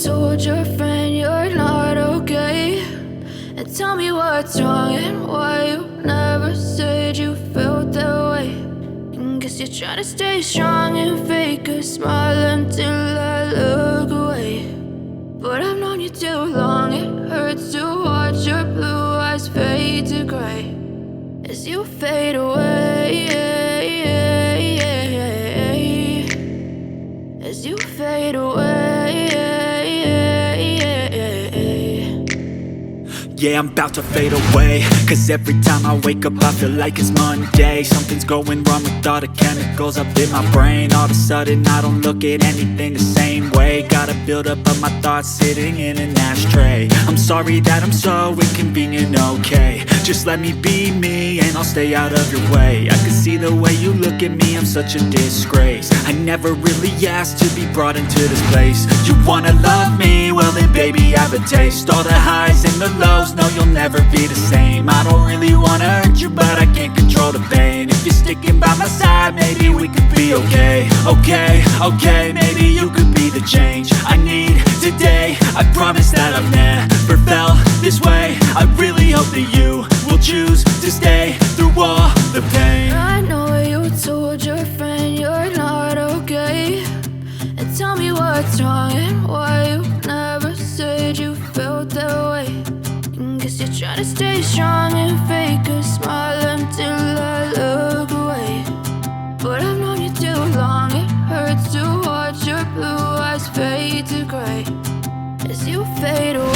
told your friend you're not okay, and tell me what's wrong and why you never said you felt that way. And guess you're trying to stay strong and fake a smile until I look away. But I've known you too long, it hurts to watch your blue eyes fade to gray as you fade away, as you fade away. Yeah, I'm about to fade away, cause every time I wake up I feel like it's Monday. Something's going wrong with all the chemicals up in my brain. All of a sudden I don't look at anything the same way. Gotta build up of my thoughts sitting in an ashtray. I'm sorry that I'm so inconvenient, okay. Just let me be me and I'll stay out of your way. I can see the way you look at me, I'm such a disgrace. I never really asked to be brought into this place. You wanna love me? Well then baby I have a taste. All the highs and the lows, no you'll never be the same. I don't really wanna hurt you but I can't control the pain. If you're sticking by my side maybe we could be okay. Okay, maybe you could be the change I need today. I promise that I've never felt this way. I really hope that you will choose to stay through all the pain. I know you told your friend you're not okay, and tell me what's wrong and why you never said you felt that way. And guess you're trying to stay strong and fake a smile until I look away. But I've known you too long, it hurts to watch your blue eyes fade to gray as you fade away.